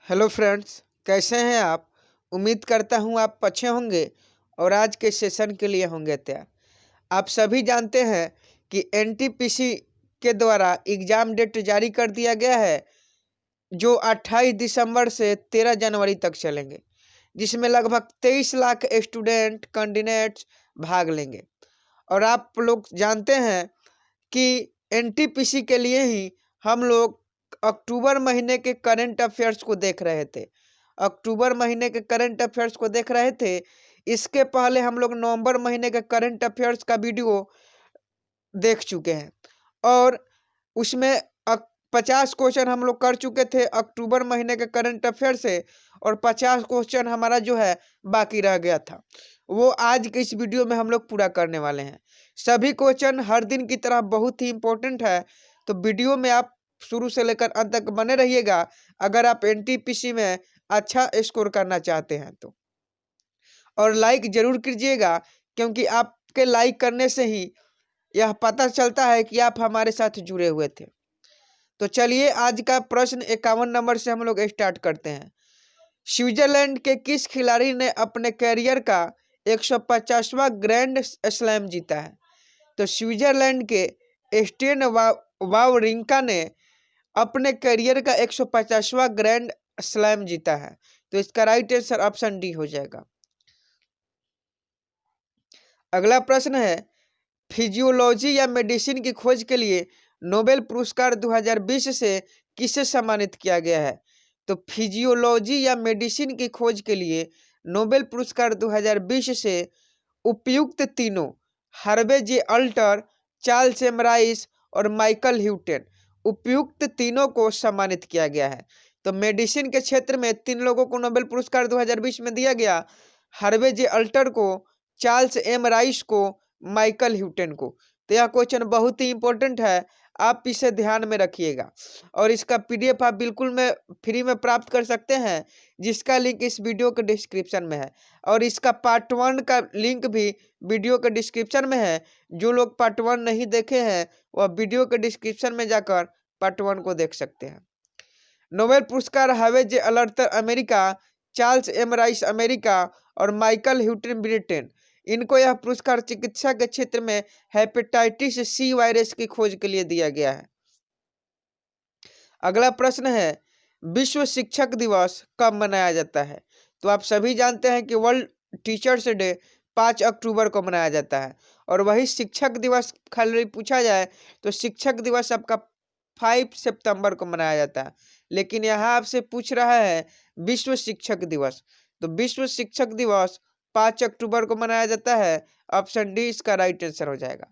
Hello friends, कैसे हैं आप। उम्मीद करता हूं आप अच्छे होंगे और आज के सेशन के लिए होंगे तैयार। आप सभी जानते हैं कि एनटीपीसी के द्वारा एग्ज़ाम डेट जारी कर दिया गया है जो 28 दिसंबर से 13 जनवरी तक चलेंगे, जिसमें लगभग 23 लाख स्टूडेंट कैंडिडेट्स भाग लेंगे। और आप लोग जानते हैं कि एनटीपीसी के लिए ही हम लोग अक्टूबर महीने के करंट अफेयर्स को देख रहे थे। अक्टूबर महीने के करंट अफेयर्स को देख रहे थे। इसके पहले हम लोग नवंबर महीने के करंट अफेयर्स का वीडियो देख चुके हैं और उसमें 50 क्वेश्चन हम लोग कर चुके थे अक्टूबर महीने के करंट अफेयर से, और 50 क्वेश्चन हमारा जो है बाकी रह गया था। वो आज के इस वीडियो में हम लोग पूरा करने वाले हैं। सभी क्वेश्चन हर दिन की तरह बहुत ही इंपॉर्टेंट है, तो वीडियो में आप शुरू से लेकर अंत तक बने रहिएगा अगर आप एनटीपीसी में अच्छा स्कोर करना चाहते हैं तो। और लाइक जरूर कीजिएगा, क्योंकि आपके लाइक करने से ही यह पता चलता है कि आप हमारे साथ जुड़े हुए थे। तो चलिए आज का प्रश्न 51 नंबर से हम लोग स्टार्ट करते हैं। स्विट्जरलैंड के किस खिलाड़ी ने अपने कैरियर का 150वां ग्रैंड स्लैम जीता है। तो स्विट्जरलैंड के स्टेन वावरिंका ने अपने करियर का 150वां ग्रैंड स्लैम जीता है। तो इसका राइट आंसर ऑप्शन डी हो जाएगा। अगला प्रश्न है, फिजियोलॉजी या मेडिसिन की खोज के लिए नोबेल पुरस्कार 2020 से किसे सम्मानित किया गया है। तो फिजियोलॉजी या मेडिसिन की खोज के लिए नोबेल पुरस्कार 2020 से उपयुक्त तीनों Harvey J alter, Charles M rice और माइकल ह्यूटन, उपयुक्त तीनों को सम्मानित किया गया है। तो मेडिसिन के क्षेत्र में 3 लोगों को नोबेल पुरस्कार 2020 में दिया गया, हार्वे जे अल्टर को, चार्ल्स एम राइस को, माइकल ह्यूटन को। तो यह क्वेश्चन बहुत ही इंपॉर्टेंट है, आप इसे ध्यान में रखिएगा। और इसका पीडीएफ आप बिल्कुल में फ्री में प्राप्त कर सकते हैं, जिसका लिंक इस वीडियो के डिस्क्रिप्शन में है। और इसका पार्ट 1 का लिंक भी वीडियो के डिस्क्रिप्शन में है। जो लोग पार्ट 1 नहीं देखे हैं वह वीडियो के डिस्क्रिप्शन में जाकर पार्ट 1 को देख सकते हैं। नोबेल पुरस्कार Harvey J Alter America, Charles M Rice America और माइकल ह्यूटन ब्रिटेन, इनको यह पुरस्कार चिकित्सा के क्षेत्र में हेपेटाइटिस सी वायरस की खोज के लिए दिया गया है। अगला प्रश्न है, विश्व शिक्षक दिवस कब मनाया जाता है। तो आप सभी जानते हैं कि वर्ल्ड टीचर्स डे 5 अक्टूबर को मनाया जाता है। और वही शिक्षक दिवस खाली पूछा जाए तो शिक्षक दिवस आपका 5 सितंबर को मनाया जाता है। लेकिन यहाँ आपसे पूछ रहा है विश्व शिक्षक दिवस, तो विश्व शिक्षक दिवस 5 अक्टूबर को मनाया जाता है। ऑप्शन डी इसका राइट आंसर हो जाएगा।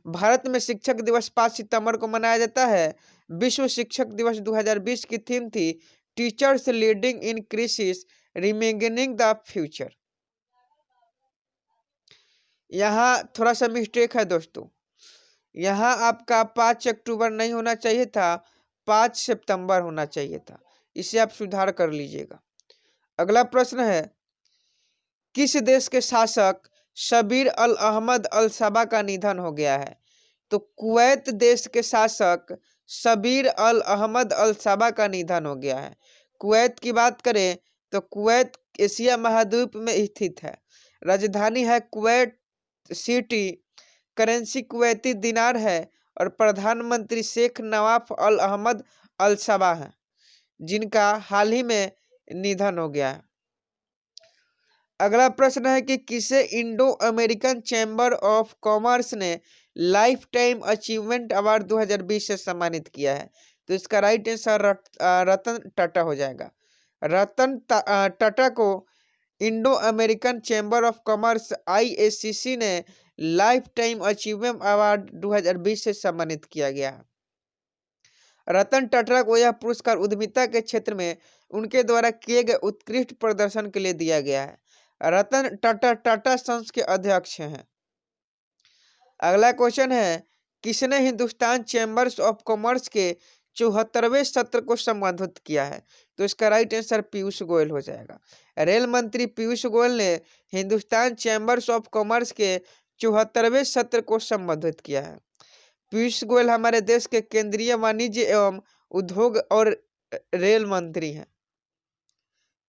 भारत में शिक्षक दिवस 5 सितंबर को मनाया जाता है। विश्व शिक्षक दिवस 2020 की थीम थी teachers leading in crisis reimagining the future. यहाँ थोड़ा सा मिस्टेक है दोस्तों, यहाँ आपका 5 अक्टूबर नहीं होना चाहिए था, 5 सितंबर होना चाहिए था। इसे आप सुधार कर लीजिएगा। अगला प्रश्न है, किस देश के शासक शबीर अल अहमद अल सबा का निधन हो गया है। तो कुवैत देश के शासक शबीर अल अहमद अल सबा का निधन हो गया है। कुवैत की बात करें तो कुवैत एशिया महाद्वीप में स्थित है। राजधानी है कुवैत सिटी, करेंसी कुवैती दिनार है और प्रधानमंत्री शेख नवाफ अल अहमद अल सबा हैं, जिनका हाल ही में निधन हो गया है। अगला प्रश्न है कि किसे Indo American chamber of commerce ने लाइफ टाइम अचीवमेंट अवार्ड 2020 से सम्मानित किया है। तो इसका राइट आंसर रतन टाटा हो जाएगा। रतन टाटा को Indo American chamber of commerce IACC ने लाइफ टाइम अचीवमेंट अवार्ड 2020 से सम्मानित किया गया है। रतन टाटा को यह पुरस्कार उद्यमिता के क्षेत्र में उनके द्वारा किए गए उत्कृष्ट प्रदर्शन के लिए दिया गया है। रतन टाटा टाटा सन्स के अध्यक्ष हैं। अगला क्वेश्चन है, किसने हिंदुस्तान चैम्बर्स ऑफ कॉमर्स के 74वें सत्र को संबोधित किया है। तो इसका राइट आंसर पीयूष गोयल हो जाएगा। रेल मंत्री पीयूष गोयल ने हिंदुस्तान चैम्बर्स ऑफ कॉमर्स के 74वें सत्र को संबोधित किया है। पीयूष गोयल हमारे देश के केंद्रीय वाणिज्य एवं उद्योग और रेल मंत्री हैं।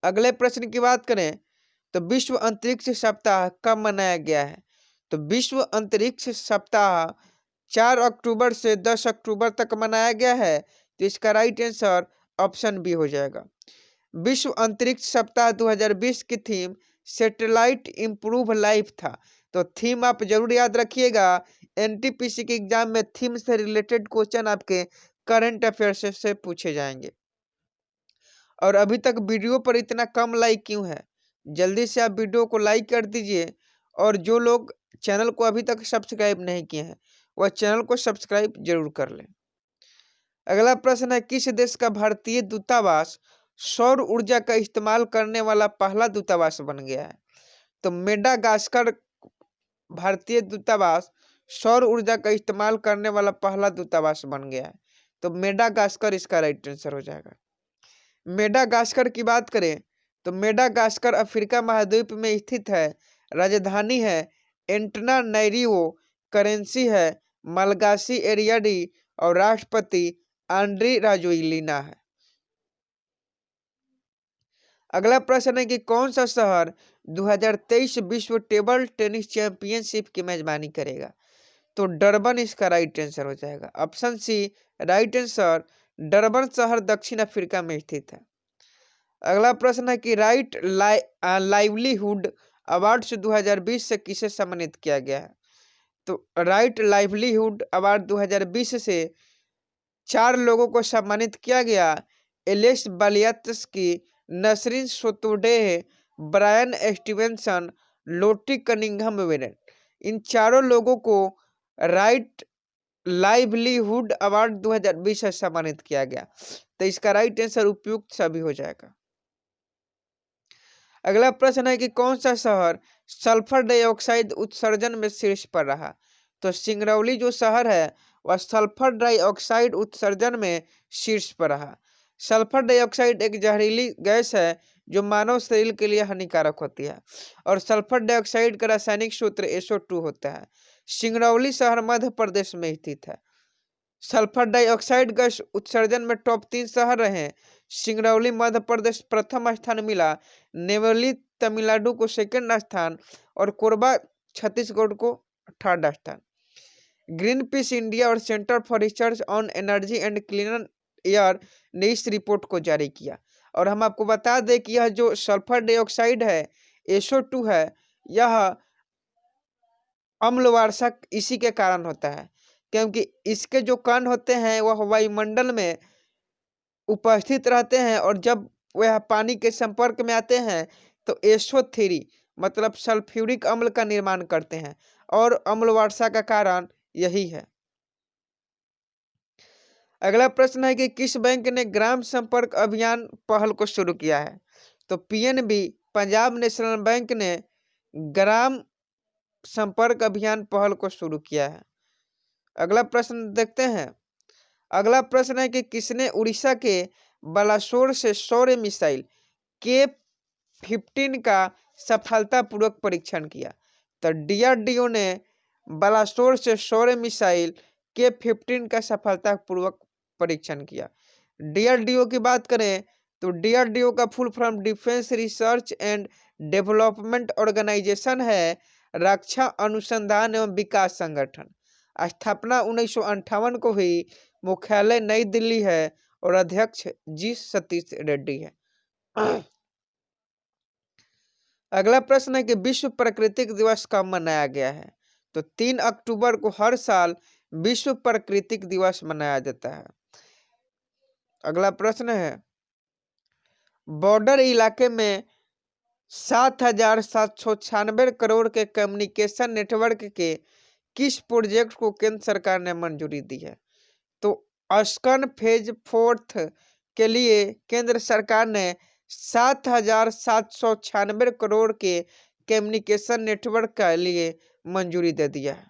अगले प्रश्न की बात करें तो विश्व अंतरिक्ष सप्ताह कब मनाया गया है? तो विश्व अंतरिक्ष सप्ताह 4 अक्टूबर से 10 अक्टूबर तक मनाया गया है। तो इसका राइट आंसर ऑप्शन बी हो जाएगा। विश्व अंतरिक्ष सप्ताह 2020 की थीम सैटेलाइट इंप्रूव लाइफ था। तो थीम आप जरूर याद रखिएगा, एनटीपीसी के एग्जाम में थीम से रिलेटेड क्वेश्चन आपके करंट अफेयर से पूछे जाएंगे। और अभी तक वीडियो पर इतना कम लाइक क्यों है? जल्दी से आप वीडियो को लाइक कर दीजिए, और जो लोग चैनल को अभी तक सब्सक्राइब नहीं किए हैं वह चैनल को सब्सक्राइब जरूर कर लें। अगला प्रश्न है, किस देश का भारतीय दूतावास सौर ऊर्जा का इस्तेमाल करने वाला पहला दूतावास बन गया है? तो मेडागास्कर भारतीय दूतावास सौर ऊर्जा का इस्तेमाल करने वाला पहला दूतावास बन गया है। तो मेडागास्कर इसका राइट आंसर हो जाएगा। मेडागास्कर की बात करें तो मेडागास्कर अफ्रीका महाद्वीप में स्थित है। राजधानी है एंटनानैरिवो, करेंसी है मलगासी एरियाडी और राष्ट्रपति आंड्री राजोइलिना है। अगला प्रश्न है कि कौन सा शहर 2023 विश्व टेबल टेनिस चैंपियनशिप की मेजबानी करेगा? तो डरबन इसका राइट आंसर हो जाएगा। Option C right answer, Durban शहर दक्षिण अफ्रीका में स्थित है। अगला प्रश्न है कि राइट लाइवलीहुड अवार्ड्स 2020 से किसे सम्मानित किया गया है? तो राइट लाइवलीहुड अवार्ड 2020 से 4 लोगों को सम्मानित किया गया। Ales Bialiatski, Nasrin Sotoudeh, Bryan Stevenson, Lottie Cunningham Wren, इन चारों लोगों को राइट लाइवलीहुड अवार्ड 2020 से सम्मानित किया गया। तो इसका राइट आंसर उपयुक्त सभी हो जाएगा। अगला प्रश्न है कि कौन सा शहर सल्फर डाइऑक्साइड उत्सर्जन में शीर्ष पर रहा? तो सिंगरौली जो शहर है वह सल्फर डाइऑक्साइड उत्सर्जन में शीर्ष पर रहा। सल्फर डाइऑक्साइड एक जहरीली गैस है जो मानव शरीर के लिए हानिकारक होती है, और सल्फर डाइऑक्साइड का रासायनिक सूत्र SO2 होता है। सिंगरौली शहर मध्य प्रदेश में स्थित है। सल्फर डाइऑक्साइड गैस उत्सर्जन में टॉप 3 शहर रहे। सिंगरौली मध्य प्रदेश प्रथम स्थान मिला, नेवली तमिलनाडु को सेकंड स्थान और कोरबा छत्तीसगढ़ को थर्ड स्थान। ग्रीन पीस इंडिया और centre for research on energy and cleaner air ने इस रिपोर्ट को जारी किया। और हम आपको बता दें कि यह जो सल्फर डाइऑक्साइड है SO2 है, यह अम्ल वार्षक इसी के कारण होता है, क्योंकि इसके जो कण होते हैं वह वायुमंडल में उपस्थित रहते हैं, और जब वह पानी के संपर्क में आते हैं तो SO3 मतलब सल्फ्यूरिक अम्ल का निर्माण करते हैं, और अम्ल वर्षा का कारण यही है। अगला प्रश्न है कि किस बैंक ने ग्राम संपर्क अभियान पहल को शुरू किया है? तो PNB पंजाब नेशनल बैंक ने ग्राम संपर्क अभियान पहल को शुरू किया है। अगला प्रश्न देखते हैं। अगला प्रश्न है कि किसने उड़ीसा के बालासोर से सौर्य मिसाइल K-15 का सफलतापूर्वक परीक्षण किया? तो DRDO ने बालासोर से सौर्य मिसाइल K-15 का सफलतापूर्वक परीक्षण किया। DRDO की बात करें तो DRDO का full form defence research and development organisation है, रक्षा अनुसंधान एवं विकास संगठन। स्थापना 1958 को हुई, मुख्यालय नई दिल्ली है और अध्यक्ष G सतीश रेड्डी है। अगला प्रश्न है कि विश्व प्राकृतिक दिवस कब मनाया गया है? तो 3 अक्टूबर को हर साल विश्व प्राकृतिक दिवस मनाया जाता है। अगला प्रश्न है, बॉर्डर इलाके में 7,796 करोड़ के कम्युनिकेशन नेटवर्क के किस प्रोजेक्ट को केंद्र सरकार ने मंजूरी दी है? तो अस्कन फेज 4 के लिए केंद्र सरकार ने 7,796 करोड़ के कम्युनिकेशन नेटवर्क के लिए मंजूरी दे दिया है।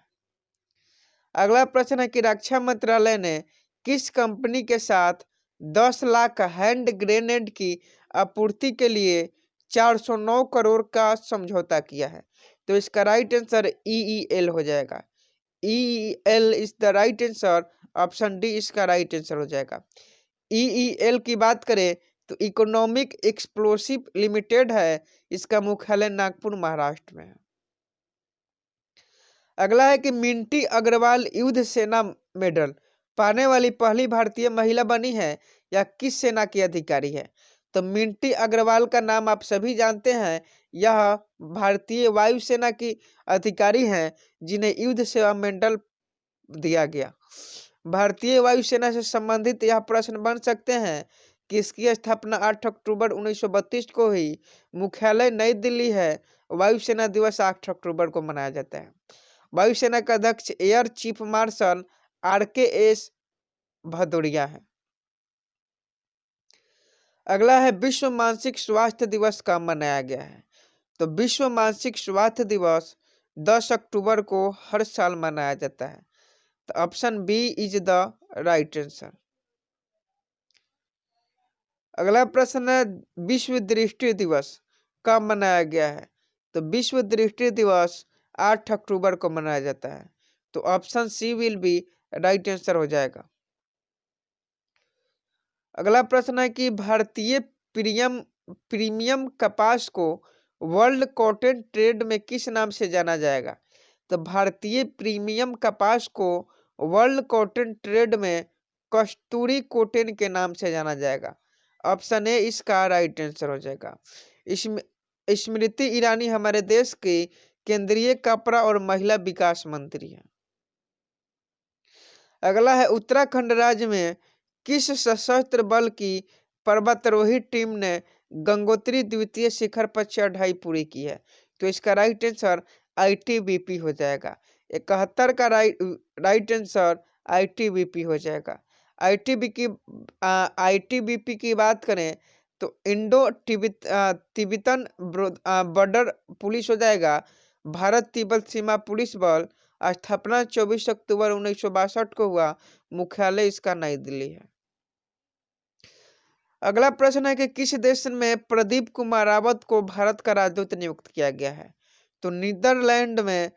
अगला प्रश्न है कि रक्षा मंत्रालय ने किस कंपनी के साथ 10 लाख हैंड ग्रेनेड की आपूर्ति के लिए 409 करोड़ का समझौता किया है? तो इसका राइट आंसर EEL हो जाएगा। EEL is the right answer, option D इसका राइट आंसर हो जाएगा। EEL की बात करें तो इकोनॉमिक एक्सप्लोसिव लिमिटेड है, इसका मुख्यालय नागपुर महाराष्ट्र में है। अगला है कि मिंटी अग्रवाल युद्ध सेना मेडल पाने वाली पहली भारतीय महिला बनी है या किस सेना की अधिकारी है? तो मिंटी अग्रवाल का नाम आप सभी जानते हैं, यह भारतीय वायुसेना की अधिकारी हैं जिन्हें युद्ध सेवा मेडल दिया गया। भारतीय वायुसेना से संबंधित यह प्रश्न बन सकते हैं कि इसकी स्थापना 8 अक्टूबर 1932 को हुई। मुख्यालय नई दिल्ली है। वायुसेना दिवस 8 अक्टूबर को मनाया जाता है। वायुसेना का अध्यक्ष air chief marshal RKS Bhadauria है। अगला है विश्व मानसिक स्वास्थ्य दिवस कब मनाया गया है? तो विश्व मानसिक स्वास्थ्य दिवस 10 अक्टूबर को हर साल मनाया जाता है। तो option B is the right answer. अगला प्रश्न है विश्व दृष्टि दिवस कब मनाया गया है? तो विश्व दृष्टि दिवस 8 अक्टूबर को मनाया जाता है। तो option C will be right answer हो जाएगा। अगला प्रश्न है कि भारतीय प्रीमियम कपास को वर्ल्ड कॉटन ट्रेड में किस नाम से जाना जाएगा? तो भारतीय प्रीमियम कपास को वर्ल्ड कॉटन ट्रेड में कस्तूरी कॉटन के नाम से जाना जाएगा। ऑप्शन ए इसका राइट आंसर हो जाएगा। स्मृति ईरानी हमारे देश की केंद्रीय कपड़ा और महिला विकास मंत्री है। अगला है उत्तराखंड राज्य में किस सशस्त्र बल की पर्वतारोही टीम ने गंगोत्री द्वितीय शिखर पर चढ़ाई पूरी की है? तो इसका राइट आंसर ITBP हो जाएगा। 71 का राइट आंसर ITBP हो जाएगा। ITBP की बात करें तो इंडो तिब्बतन बॉर्डर पुलिस हो जाएगा। भारत तिब्बत सीमा पुलिस बल स्थापना 24 अक्टूबर 1962 को हुआ। मुख्यालय इसका नई दिल्ली है। अगला प्रश्न है कि किस देश में प्रदीप कुमार रावत को भारत का राजदूत नियुक्त किया गया है? तो नीदरलैंड में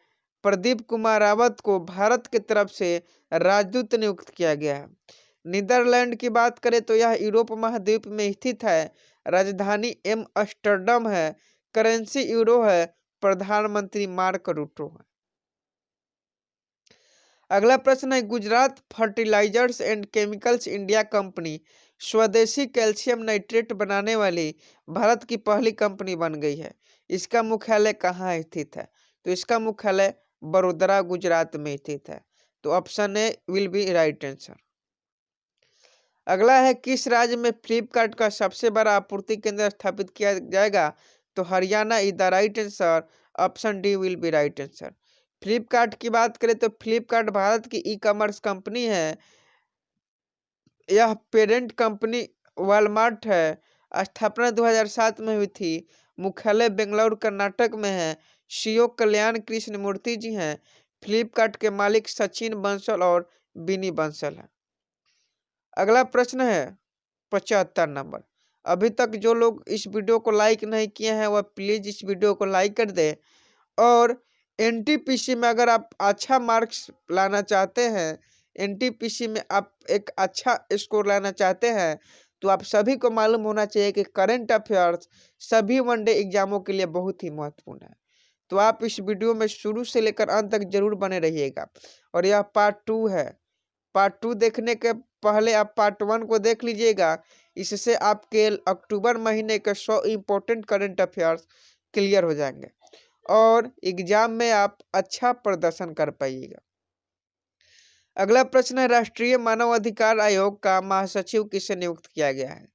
प्रदीप कुमार रावत को भारत की तरफ से राजदूत नियुक्त किया गया है। नीदरलैंड की बात करें तो यह यूरोप महाद्वीप में स्थित है। राजधानी एम्स्टर्डम है। करेंसी यूरो है। प्रधानमंत्री मार्क रूटो है। अगला प्रश्न है Gujarat fertilizers and chemicals India company स्वदेशी कैल्शियम नाइट्रेट बनाने वाली भारत की पहली कंपनी बन गई है। इसका मुख्यालय कहाँ स्थित है? तो इसका मुख्यालय बड़ोदरा गुजरात में स्थित है। तो option A will be right answer. अगला है किस राज्य में फ्लिपकार्ट का सबसे बड़ा आपूर्ति केंद्र स्थापित किया जाएगा? तो Haryana is the right answer. Option D will be right answer. Flipkart की बात करें तो फ्लिपकार्ट भारत की ई-कॉमर्स कंपनी है। यह पेरेंट कंपनी वॉलमार्ट है। स्थापना 2007 में हुई थी। मुख्यालय बेंगलुरु कर्नाटक में है। CEO कल्याण कृष्ण मूर्ति जी हैं। फ्लिपकार्ट के मालिक सचिन बंसल और बिनी बंसल है। अगला प्रश्न है 75 नंबर। अभी तक जो लोग इस वीडियो को लाइक नहीं किए हैं वह प्लीज इस वीडियो को लाइक कर दे। और NTPC में अगर आप अच्छा मार्क्स लाना चाहते हैं, NTPC में आप एक अच्छा स्कोर लाना चाहते हैं, तो आप सभी को मालूम होना चाहिए कि करंट अफेयर्स सभी वनडे एग्जामों के लिए बहुत ही महत्वपूर्ण है। तो आप इस वीडियो में शुरू से लेकर अंत तक जरूर बने रहिएगा। और यह पार्ट 2 है। पार्ट 2 देखने के पहले आप पार्ट 1 को देख लीजिएगा। इससे आपके अक्टूबर महीने के 100 इम्पोर्टेंट करंट अफेयर्स क्लियर हो जाएंगे और एग्जाम में आप अच्छा प्रदर्शन कर पाइएगा। अगला प्रश्न है राष्ट्रीय मानव अधिकार आयोग का महासचिव किसे नियुक्त किया गया है?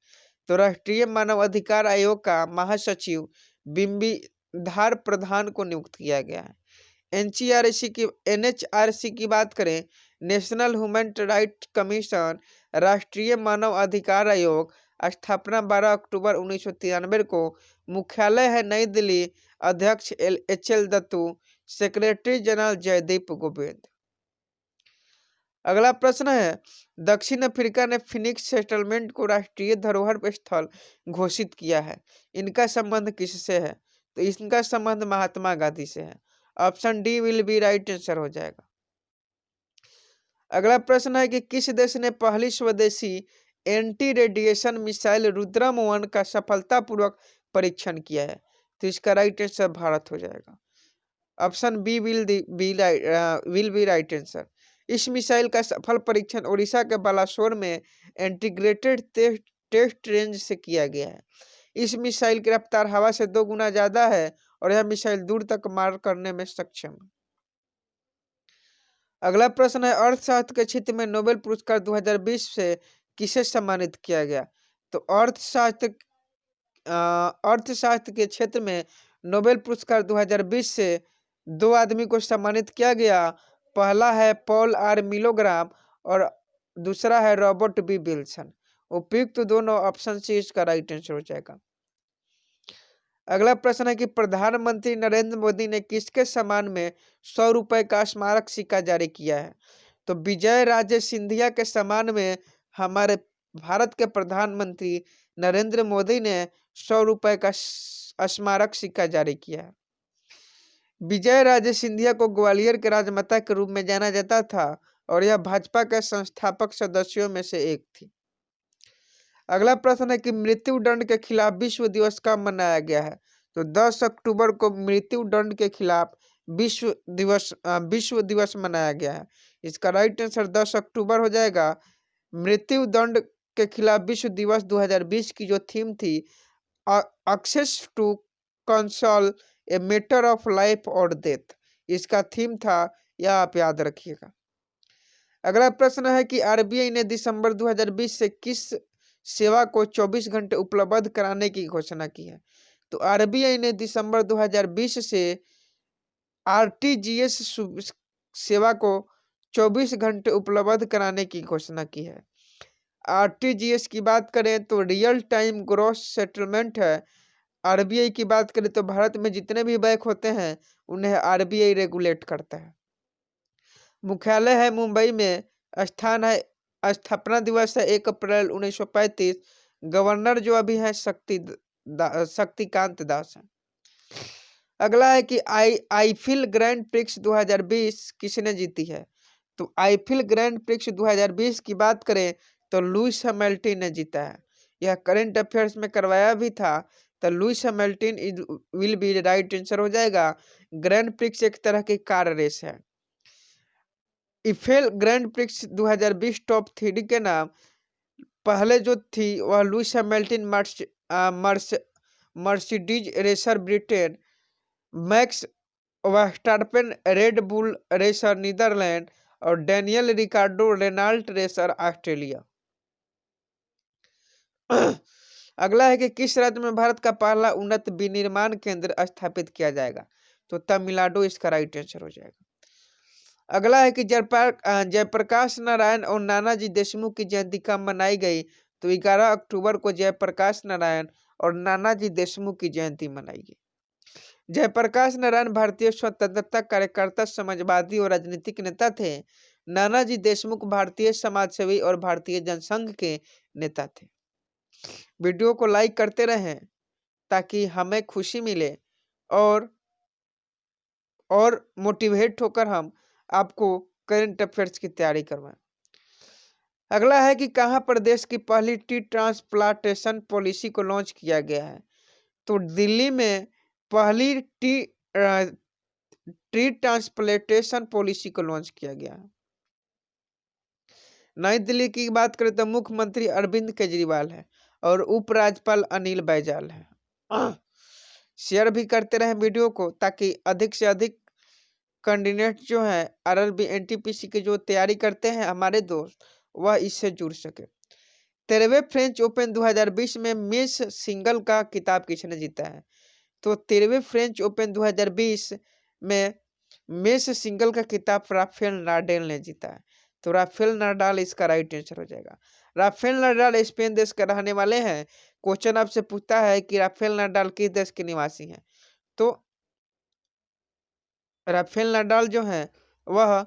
तो राष्ट्रीय मानव अधिकार आयोग का महासचिव बिंबीधार प्रधान को नियुक्त किया गया है। NHRC की बात करें, नेशनल ह्यूमन राइट कमीशन, राष्ट्रीय मानव अधिकार आयोग, स्थापना 12 अक्टूबर 1993 को। मुख्यालय है नई दिल्ली। अध्यक्ष HL Dattu. Secretary general Jaideep Govind. अगला प्रश्न है दक्षिण अफ्रीका ने फिनिक्स सेटलमेंट को राष्ट्रीय धरोहर स्थल घोषित किया है। इनका संबंध किससे है? तो इनका संबंध महात्मा गांधी से है। Option D will be right answer हो जाएगा। अगला प्रश्न है कि किस देश ने पहली स्वदेशी एंटी रेडिएशन मिसाइल रुद्रम 1 का सफलतापूर्वक परीक्षण किया है। तो इसका राइट आंसर भारत हो जाएगा। Option B will be right answer. इस मिसाइल का सफल परीक्षण ओडिशा के बालासोर में इंटीग्रेटेड टेस्ट रेंज से किया गया है। इस मिसाइल की रफ्तार हवा से 2 गुना ज्यादा है और यह मिसाइल दूर तक मार करने में सक्षम है। अगला प्रश्न है, अर्थशास्त्र के क्षेत्र में नोबेल पुरस्कार 2020 से किसे सम्मानित किया गया? तो अर्थशास्त्र के क्षेत्र में नोबेल पुरस्कार 2020 से 2 आदमी को सम्मानित किया गया। पहला है पॉल आर मिलोग्राम और दूसरा है रॉबर्ट बी विल्सन। उपयुक्त दोनों ऑप्शन से इसका राइट आंसर हो जाएगा। अगला प्रश्न है कि प्रधानमंत्री नरेंद्र मोदी ने किसके सम्मान में 100 रुपए का स्मारक सिक्का जारी किया है? तो विजय राजे सिंधिया के सम्मान में हमारे भारत के प्रधानमंत्री नरेंद्र मोदी ने 100 रुपए का स्मारक सिक्का जारी किया है। विजय राजे सिंधिया को ग्वालियर के राजमाता के रूप में जाना जाता था और यह भाजपा के संस्थापक सदस्यों में से एक थी। अगला प्रश्न है कि मृत्यु दंड के खिलाफ विश्व दिवस कब मनाया गया है? तो 10 अक्टूबर को मृत्यु दंड के खिलाफ विश्व दिवस मनाया गया है। इसका राइट आंसर 10 अक्टूबर हो जाएगा। मृत्यु दंड के खिलाफ विश्व दिवस 2020 की जो थीम थी, access to counsel a matter of life और डेथ, इसका थीम था, यह आप याद रखिएगा। अगला प्रश्न है कि आरबीआई ने दिसंबर 2020 से किस सेवा को 24 घंटे उपलब्ध कराने की घोषणा की है? तो आरबीआई ने दिसंबर 2020 से आरटीजीएस सेवा को 24 घंटे उपलब्ध कराने की घोषणा की है। आरटीजीएस की बात करें तो रियल टाइम ग्रॉस सेटलमेंट है। आरबीआई की बात करें तो भारत में जितने भी बैंक होते हैं उन्हें आरबीआई रेगुलेट करता है। मुख्यालय है मुंबई में। स्थान है, स्थापना दिवस है 1 अप्रैल 1935। गवर्नर जो अभी है शक्तिकांत दास है। अगला है कि आईफिल ग्रैंड प्रिक्स 2020 किसने जीती है? तो आईफिल ग्रैंड प्रिक्स 2020 की बात करें तो लुइस हैमिल्टन ने जीता है। यह करंट अफेयर्स में करवाया भी था, तो Lewis Hamilton will be right answer हो जाएगा। ग्रैंड प्रिक्स एक तरह की कार रेस है। ईफेल ग्रैंड प्रिक्स 2020 टॉप 3 के नाम पहले जो थी वह Lewis Hamilton Mercedes racer Britain, Max Verstappen Red Bull racer Netherlands और Daniel Ricciardo Renault racer Australia. अगला है कि किस राज्य में भारत का पहला उन्नत विनिर्माण केंद्र स्थापित किया जाएगा? तो तमिलनाडु इसका राइट आंसर हो जाएगा। अगला है कि जयप्रकाश नारायण और नानाजी देशमुख की जयंती कब मनाई गई? तो 11 अक्टूबर को जयप्रकाश नारायण और नानाजी देशमुख की जयंती मनाई गई। जयप्रकाश नारायण भारतीय स्वतंत्रता कार्यकर्ता, समाजवादी और राजनीतिक नेता थे। नानाजी देशमुख भारतीय समाजसेवी और भारतीय जनसंघ के नेता थे। वीडियो को लाइक करते रहें ताकि हमें खुशी मिले और मोटिवेट होकर हम आपको करंट अफेयर्स की तैयारी करवाएं। अगला है कि कहां पर देश की पहली टी ट्रांसप्लांटेशन पॉलिसी को लॉन्च किया गया है? तो दिल्ली में पहली ट्री ट्रांसप्लांटेशन पॉलिसी को लॉन्च किया गया है। नई दिल्ली की बात करें तो मुख्यमंत्री अरविंद केजरीवाल है और उपराज्यपाल अनिल बैजल है। शेयर भी करते रहे वीडियो को ताकि अधिक से अधिक कैंडिडेट जो है आरआरबी एनटीपीसी की जो तैयारी करते हैं हमारे दोस्त, वह इससे जुड़ सके। 13वें फ्रेंच ओपन 2020 में मिस सिंगल का किताब किसने जीता है? तो 13वें फ्रेंच ओपन 2020 में मिस सिंगल का किताब राफेल नाडाल ने जीता है। तो राफेल नाडाल इसका राइट आंसर हो जाएगा। राफेल नाडाल स्पेन देश के रहने वाले हैं। क्वेश्चन आपसे पूछता है कि राफेल नाडाल किस देश के निवासी हैं? तो राफेल नाडाल जो है वह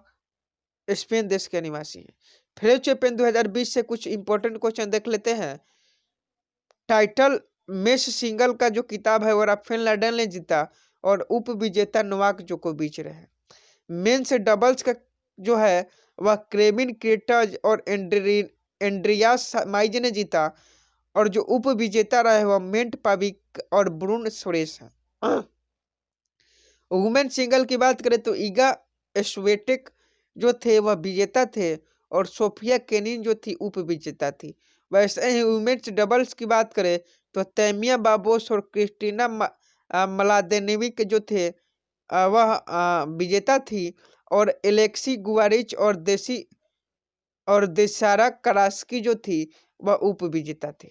स्पेन देश के निवासी हैं। फ्रेंच ओपन 2020 से कुछ इंपॉर्टेंट क्वेश्चन देख लेते हैं। टाइटल मेस सिंगल का जो किताब है वो राफेल नाडाल ने जीता और उप विजेता नोवाक जोकोविच रहे। मेंस डबल्स का जो है वह केविन क्रेटज और एंड्रियास माइज ने जीता और जो उप विजेता रहे वह मेंट पाविक और ब्रून सुरेश है। वुमेन सिंगल की बात करें तो ईगा स्वेटेक जो थे वह विजेता थे और सोफिया केनिन जो थी उप विजेता थी। वैसे ही वुमेन्स डबल्स की बात करें तो तैमिया बाबोस और क्रिस्टीना मलादेनेविक जो थे वह विजेता थी और एलेक्सी गुआरिच और देसारा करास्की जो थी वह उप विजेता थी।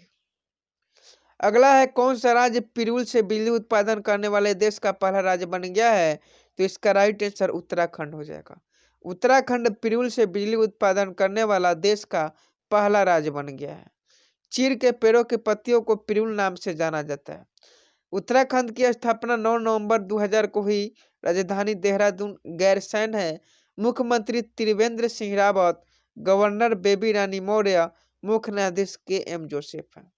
अगला है कौन सा राज्य पिरूल से बिजली उत्पादन करने वाले देश का पहला राज्य बन गया है, तो इसका राइट आंसर उत्तराखंड हो जाएगा। उत्तराखंड पिरूल से बिजली उत्पादन करने वाला देश का पहला राज्य बन गया है। चीड़ के पेड़ों के पत्तियों को पिरूल नाम से जाना जाता है। उत्तराखंड की स्थापना 9 नवंबर 2000 को हुई। राजधानी देहरादून गैरसैंण है। मुख्यमंत्री त्रिवेंद्र सिंह रावत, गवर्नर बेबी रानी मौर्य, मुख्य न्यायाधीश के एम जोसेफ है।